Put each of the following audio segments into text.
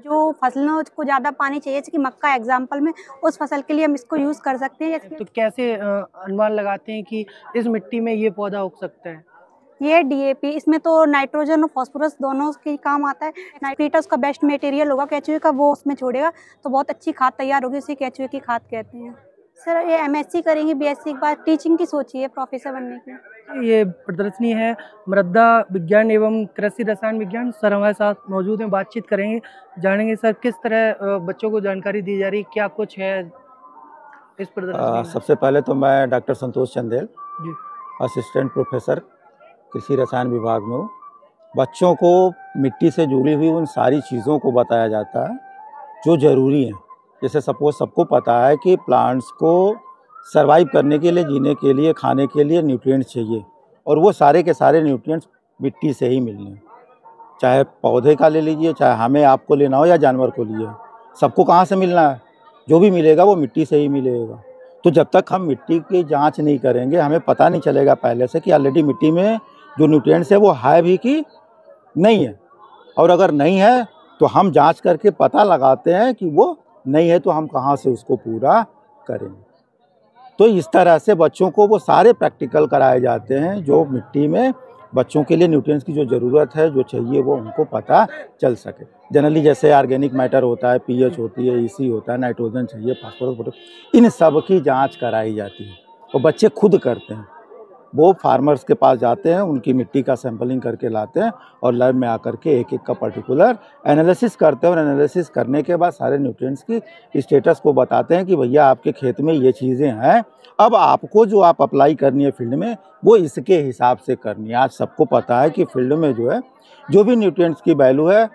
जो फसलों को ज़्यादा पानी चाहिए, जैसे कि मक्का एग्जाम्पल में, उस फसल के लिए हम इसको यूज़ कर सकते हैं। तो कैसे अनुमान लगाते हैं कि इस मिट्टी में ये पौधा उग सकता है? ये डीएपी, इसमें तो नाइट्रोजन और फास्फोरस दोनों के काम आता है। नाइट्रेट उसका बेस्ट मटेरियल होगा केचुए का, वो उसमें छोड़ेगा तो बहुत अच्छी खाद तैयार होगी, उसी केचुए की खाद कहते हैं। सर ये एमएससी करेंगे, बीएससी के बाद टीचिंग की सोची है प्रोफेसर बनने की। ये प्रदर्शनी है मृदा विज्ञान एवं कृषि रसायन विज्ञान। सर हमारे साथ मौजूद हैं, बातचीत करेंगे, जानेंगे सर किस तरह बच्चों को जानकारी दी जा रही, क्या कुछ है इस प्रदर्शनी में। सबसे पहले तो मैं डॉक्टर संतोष चंदेल जी, असिस्टेंट प्रोफेसर कृषि रसायन विभाग में हूँ। बच्चों को मिट्टी से जुड़ी हुई उन सारी चीज़ों को बताया जाता है जो ज़रूरी हैं। जैसे सपोज सबको पता है कि प्लांट्स को सरवाइव करने के लिए, जीने के लिए, खाने के लिए न्यूट्रिएंट्स चाहिए, और वो सारे के सारे न्यूट्रिएंट्स मिट्टी से ही मिलने हैं। चाहे पौधे का ले लीजिए, चाहे हमें आपको लेना हो या जानवर को लिए, सबको कहाँ से मिलना है? जो भी मिलेगा वो मिट्टी से ही मिलेगा। तो जब तक हम मिट्टी की जांच नहीं करेंगे, हमें पता नहीं चलेगा पहले से कि ऑलरेडी मिट्टी में जो न्यूट्रिएंट्स है वो है भी कि नहीं है। और अगर नहीं है तो हम जांच करके पता लगाते हैं कि वो नहीं है, तो हम कहाँ से उसको पूरा करेंगे। तो इस तरह से बच्चों को वो सारे प्रैक्टिकल कराए जाते हैं जो मिट्टी में बच्चों के लिए न्यूट्रिएंट्स की जो ज़रूरत है, जो चाहिए, वो उनको पता चल सके। जनरली जैसे ऑर्गेनिक मैटर होता है, पीएच होती है, ईसी होता है, नाइट्रोजन चाहिए, फास्फोरस, इन सब की जांच कराई जाती है और बच्चे खुद करते हैं। वो फार्मर्स के पास जाते हैं, उनकी मिट्टी का सैंपलिंग करके लाते हैं और लैब में आकर के एक एक का पर्टिकुलर एनालिसिस करते हैं, और एनालिसिस करने के बाद सारे न्यूट्रिएंट्स की स्टेटस को बताते हैं कि भैया आपके खेत में ये चीज़ें हैं, अब आपको जो आप अप्लाई करनी है फील्ड में वो इसके हिसाब से करनी है। आज सबको पता है कि फील्ड में जो है, जो भी न्यूट्रिएंट्स की वैल्यू है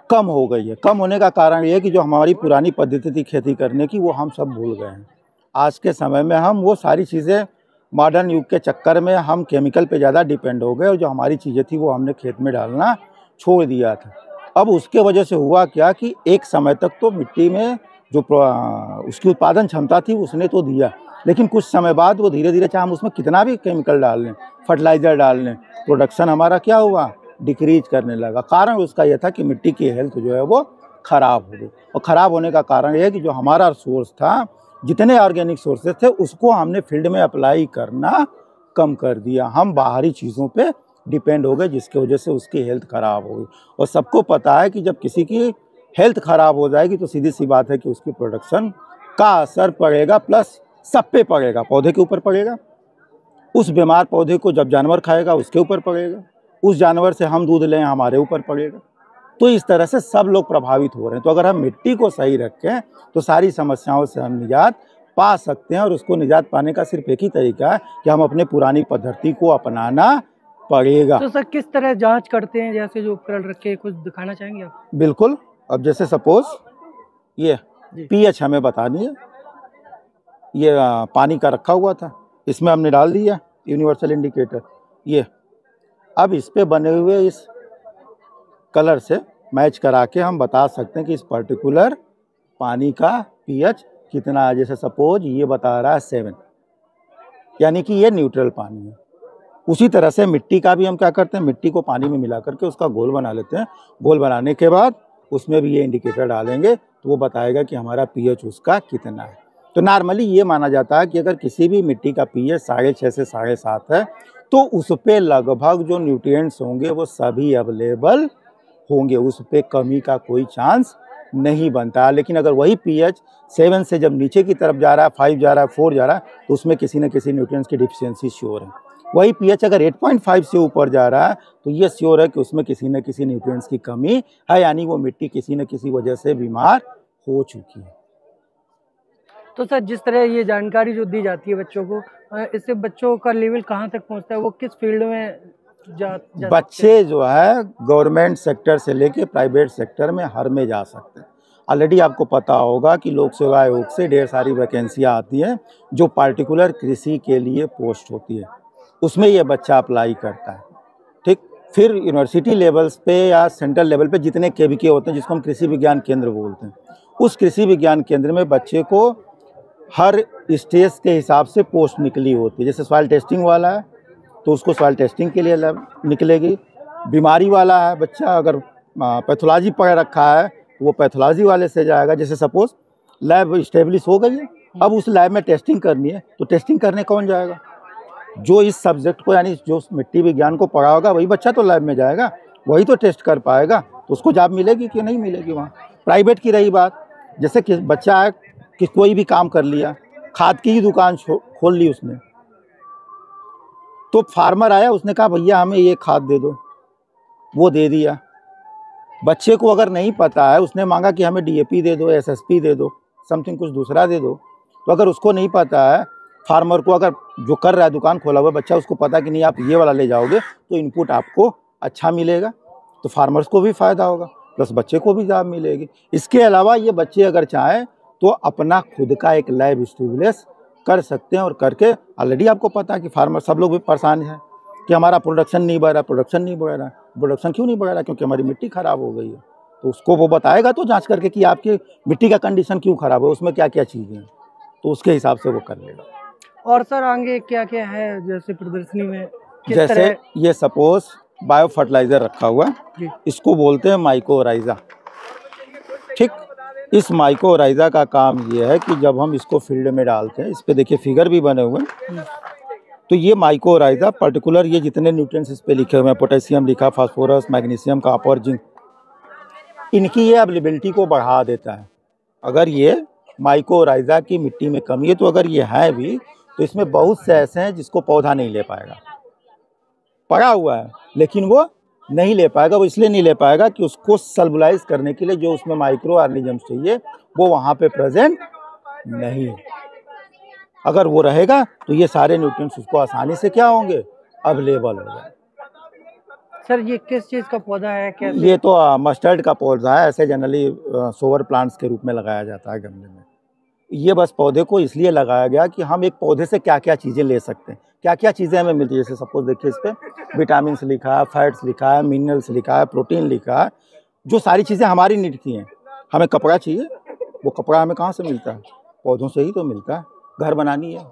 कम हो गई है। कम होने का कारण ये है कि जो हमारी पुरानी पद्धति थी खेती करने की, वो हम सब भूल गए हैं। आज के समय में हम वो सारी चीज़ें, मॉडर्न युग के चक्कर में हम केमिकल पे ज़्यादा डिपेंड हो गए, और जो हमारी चीज़ें थी वो हमने खेत में डालना छोड़ दिया था। अब उसके वजह से हुआ क्या कि एक समय तक तो मिट्टी में जो उसकी उत्पादन क्षमता थी उसने तो दिया, लेकिन कुछ समय बाद वो धीरे धीरे, चाहे हम उसमें कितना भी केमिकल डाल लें, फर्टिलाइज़र डाल लें, प्रोडक्शन हमारा क्या हुआ, डिक्रीज करने लगा। कारण उसका यह था कि मिट्टी की हेल्थ जो है वो ख़राब हो गई, और ख़राब होने का कारण यह है कि जो हमारा सोर्स था, जितने ऑर्गेनिक सोर्सेज थे, उसको हमने फील्ड में अप्लाई करना कम कर दिया। हम बाहरी चीज़ों पे डिपेंड हो गए, जिसकी वजह से उसकी हेल्थ ख़राब हो गई। और सबको पता है कि जब किसी की हेल्थ ख़राब हो जाएगी तो सीधी सी बात है कि उसकी प्रोडक्शन का असर पड़ेगा, प्लस सब पे पड़ेगा। पौधे के ऊपर पड़ेगा, उस बीमार पौधे को जब जानवर खाएगा उसके ऊपर पड़ेगा, उस जानवर से हम दूध लें हमारे ऊपर पड़ेगा। तो इस तरह से सब लोग प्रभावित हो रहे हैं। तो अगर हम मिट्टी को सही रखें तो सारी समस्याओं से हम निजात पा सकते हैं, और उसको निजात पाने का सिर्फ एक ही तरीका है कि हम अपने पुरानी पद्धति को अपनाना पड़ेगा। तो सर किस तरह जांच करते हैं, जैसे जो उपकरण रखे, कुछ दिखाना चाहेंगे आप? बिल्कुल। अब जैसे सपोज ये पीएच हमें बतानी है, ये पानी का रखा हुआ था, इसमें हमने डाल दिया यूनिवर्सल इंडिकेटर। ये अब इस पे बने हुए इस कलर से मैच करा के हम बता सकते हैं कि इस पर्टिकुलर पानी का पीएच कितना है। जैसे सपोज ये बता रहा है 7, यानी कि ये न्यूट्रल पानी है। उसी तरह से मिट्टी का भी हम क्या करते हैं, मिट्टी को पानी में मिला करके उसका घोल बना लेते हैं। घोल बनाने के बाद उसमें भी ये इंडिकेटर डालेंगे तो वो बताएगा कि हमारा पीएच उसका कितना है। तो नॉर्मली ये माना जाता है कि अगर किसी भी मिट्टी का पीएच 6.5 से 7.5 है तो उस पर लगभग जो न्यूट्रिएंट्स होंगे वो सभी अवेलेबल होंगे, उस पर कमी का कोई चांस नहीं बनता। लेकिन अगर वही पीएच 7 से जब नीचे की तरफ जा रहा है, 5 जा रहा है, 4 जा रहा है, तो उसमें किसी न किसी न्यूट्रिएंट्स की डिफिशियंसी श्योर है। वही पीएच अगर 8.5 से ऊपर जा रहा है तो ये श्योर है कि उसमें किसी न किसी न्यूट्रिएंट्स की कमी है, यानी वो मिट्टी किसी न किसी वजह से बीमार हो चुकी है। तो सर जिस तरह ये जानकारी जो दी जाती है बच्चों को, इससे बच्चों का लेवल कहाँ तक पहुँचता है, वो किस फील्ड में जा बच्चे जो है गवर्नमेंट सेक्टर से लेके प्राइवेट सेक्टर में हर में जा सकते हैं। ऑलरेडी आपको पता होगा कि लोक सेवा आयोग से ढेर सारी वैकेंसियाँ आती हैं जो पार्टिकुलर कृषि के लिए पोस्ट होती है, उसमें ये बच्चा अप्लाई करता है। ठीक, फिर यूनिवर्सिटी लेवल्स पे या सेंट्रल लेवल पे जितने केवीके होते हैं, जिसको हम कृषि विज्ञान केंद्र बोलते हैं, उस कृषि विज्ञान केंद्र में बच्चे को हर स्टेज के हिसाब से पोस्ट निकली होती है। जैसे सॉइल टेस्टिंग वाला है तो उसको सॉइल टेस्टिंग के लिए निकलेगी। बीमारी वाला है बच्चा, अगर पैथोलॉजी पढ़ रखा है वो पैथोलॉजी वाले से जाएगा। जैसे सपोज लैब इस्टेब्लिश हो गई है, अब उस लैब में टेस्टिंग करनी है, तो टेस्टिंग करने कौन जाएगा? जो इस सब्जेक्ट को यानी जो मिट्टी विज्ञान को पढ़ा होगा वही बच्चा तो लैब में जाएगा, वही तो टेस्ट कर पाएगा, तो उसको जॉब मिलेगी कि नहीं मिलेगी वहाँ। प्राइवेट की रही बात, जैसे कि बच्चा है कि कोई भी काम कर लिया, खाद की ही दुकान खोल ली उसने, तो फार्मर आया, उसने कहा भैया हमें ये खाद दे दो, वो दे दिया। बच्चे को अगर नहीं पता है, उसने मांगा कि हमें DAP दे दो, SSP दे दो, समथिंग कुछ दूसरा दे दो, तो अगर उसको नहीं पता है फार्मर को, अगर जो कर रहा है दुकान खोला हुआ बच्चा, उसको पता कि नहीं आप ये वाला ले जाओगे तो इनपुट आपको अच्छा मिलेगा, तो फार्मर्स को भी फ़ायदा होगा प्लस बच्चे को भी लाभ मिलेगी। इसके अलावा ये बच्चे अगर चाहें तो अपना खुद का एक लैब इस्टेब्लिश कर सकते हैं, और करके ऑलरेडी आपको पता है कि फार्मर सब लोग भी परेशान हैं कि हमारा प्रोडक्शन नहीं बढ़ रहा, प्रोडक्शन क्यों नहीं बढ़ रहा? क्योंकि हमारी मिट्टी ख़राब हो गई है। तो उसको वो बताएगा तो जांच करके कि आपकी मिट्टी का कंडीशन क्यों ख़राब है, उसमें क्या क्या चीज़ें हैं, तो उसके हिसाब से वो कर लेगा। और सर आगे क्या क्या है जैसे प्रदर्शनी में? जैसे ये सपोज बायो फर्टिलाइज़र रखा हुआ है, इसको बोलते हैं माइकोराइज़ा। ठीक, इस माइकोराइज़ा का काम ये है कि जब हम इसको फील्ड में डालते हैं, इस पे देखिए फिगर भी बने हुए हैं, तो ये माइकोराइज़ा पर्टिकुलर ये जितने न्यूट्रिएंट्स इस पे लिखे हुए हैं, पोटेशियम लिखा, फास्फोरस, मैग्नीशियम, कॉपर, जिंक, इनकी ये अवेलेबिलिटी को बढ़ा देता है। अगर ये माइकोराइज़ा की मिट्टी में कमी है, तो अगर ये है भी तो इसमें बहुत से ऐसे हैं जिसको पौधा नहीं ले पाएगा, पड़ा हुआ है लेकिन वो नहीं ले पाएगा। वो इसलिए नहीं ले पाएगा कि उसको सल्बुलाइज करने के लिए जो उसमें माइक्रो ऑर्गेनिजम्स चाहिए वो वहाँ पे प्रेजेंट नहीं है। अगर वो रहेगा तो ये सारे न्यूट्रिएंट्स उसको आसानी से क्या होंगे, अवेलेबल हो जाए। सर ये किस चीज़ का पौधा है? कैसे? ये तो मस्टर्ड का पौधा है, ऐसे जनरली सोवर प्लांट्स के रूप में लगाया जाता है गमले में। ये बस पौधे को इसलिए लगाया गया कि हम एक पौधे से क्या क्या चीज़ें ले सकते हैं, क्या क्या चीज़ें हमें मिलती है। जैसे सपोज देखिए इस पर विटामिन लिखा है, फैट्स लिखा है, मिनरल्स लिखा है, प्रोटीन लिखा है, जो सारी चीज़ें हमारी नीड की हैं। हमें कपड़ा चाहिए, वो कपड़ा हमें कहाँ से मिलता है? पौधों से ही तो मिलता है। घर बनानी है,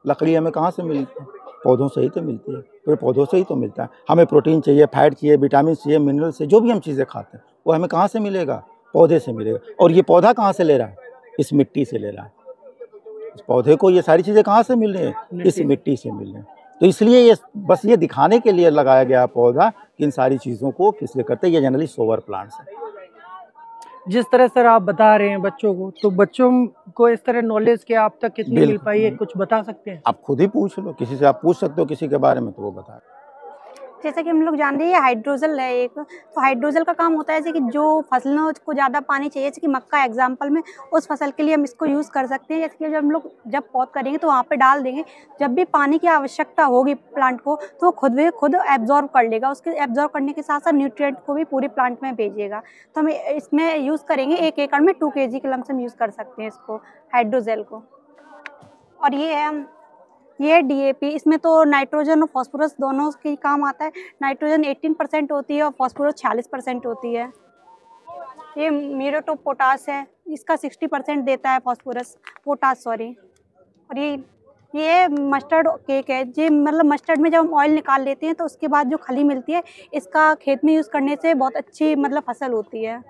लकड़ी हमें कहाँ से मिलती है? पौधों से ही तो मिलती है, फिर पौधों से ही तो मिलता है। हमें प्रोटीन चाहिए, फैट चाहिए, विटामिन चाहिए, मिनरल से जो भी हम चीज़ें खाते हैं वो हमें कहाँ से मिलेगा? पौधे से मिलेगा। और ये पौधा कहाँ से ले रहा है? इस मिट्टी से ले रहा है। इस पौधे को ये सारी चीज़ें कहाँ से मिल रही हैं? इस मिट्टी से मिल रही हैं। तो इसलिए ये बस ये दिखाने के लिए लगाया गया पौधा कि इन सारी चीज़ों को किस लिए करते हैं। ये जनरली सोवर प्लांट्स है। जिस तरह सर आप बता रहे हैं बच्चों को, तो बच्चों को इस तरह नॉलेज के आप तक कितनी मिल पाई है, कुछ बता सकते हैं? आप खुद ही पूछ लो, किसी से आप पूछ सकते हो किसी के बारे में, तो वो बता। जैसे कि हम लोग जानते हैं ये हाइड्रोजल है एक, तो हाइड्रोजल का काम होता है जैसे कि जो फसलों को ज़्यादा पानी चाहिए, जैसे कि मक्का एग्जाम्पल में, उस फसल के लिए हम इसको यूज़ कर सकते हैं। जैसे कि जब हम लोग जब पौध करेंगे तो वहाँ पे डाल देंगे, जब भी पानी की आवश्यकता होगी प्लांट को तो वो खुद एब्जॉर्ब कर लेगा। उसके एब्जॉर्ब करने के साथ साथ न्यूट्रिएंट को भी पूरे प्लांट में भेजेगा। तो हम इसमें यूज़ करेंगे 1 एकड़ में 2 kg के लमसम यूज़ कर सकते हैं इसको, हाइड्रोजेल को। और ये है DAP, इसमें तो नाइट्रोजन और फॉस्फोरस दोनों के काम आता है। नाइट्रोजन 18% होती है और फॉस्फोरस 46% होती है। ये म्यूरेट ऑफ पोटास है, इसका 60% देता है पोटास सॉरी। और ये मस्टर्ड केक है, ये मतलब मस्टर्ड में जब हम ऑयल निकाल लेते हैं तो उसके बाद जो खली मिलती है, इसका खेत में यूज़ करने से बहुत अच्छी मतलब फसल होती है।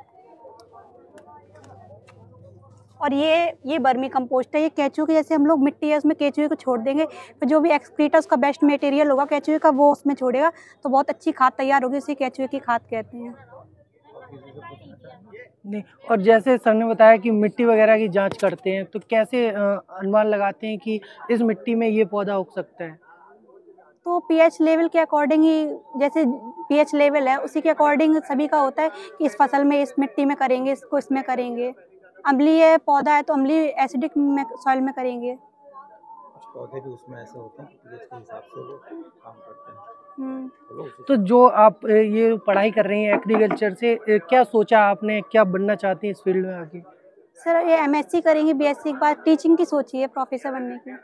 और ये वर्मी कंपोस्ट है, ये केचुए के जैसे हम लोग मिट्टी है उसमें केचुए को छोड़ देंगे, फिर जो भी एक्सक्रीटा उसका बेस्ट मटेरियल होगा केचुए का वो उसमें छोड़ेगा, तो बहुत अच्छी खाद तैयार होगी, उसी केचुए की खाद कहते हैं। नहीं, और जैसे सर ने बताया कि मिट्टी वगैरह की जांच करते हैं, तो कैसे अनुमान लगाते हैं कि इस मिट्टी में ये पौधा उग सकता है? तो pH लेवल के अकॉर्डिंग ही, जैसे pH लेवल है उसी के अकॉर्डिंग सभी का होता है कि इस फसल में इस मिट्टी में करेंगे, इसको इसमें करेंगे। अम्लीय पौधा है तो अम्लीय एसिडिक सॉइल में करेंगे। कुछ पौधे भी उसमें ऐसे होते हैं कि जिसके हिसाब से वो काम करते हैं। तो जो आप ये पढ़ाई कर रही हैं एग्रीकल्चर से, क्या सोचा आपने, क्या बनना चाहती हैं इस फील्ड में आगे? सर ये MSc करेंगे, BSc के बाद टीचिंग की सोची है, प्रोफेसर बनने की।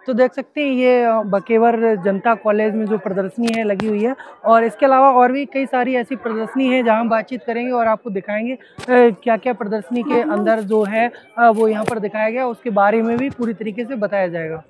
तो देख सकते हैं ये बकेवर जनता कॉलेज में जो प्रदर्शनी है लगी हुई है, और इसके अलावा और भी कई सारी ऐसी प्रदर्शनी है जहां हम बातचीत करेंगे और आपको दिखाएंगे क्या क्या प्रदर्शनी के अंदर जो है वो यहाँ पर दिखाया गया, उसके बारे में भी पूरी तरीके से बताया जाएगा।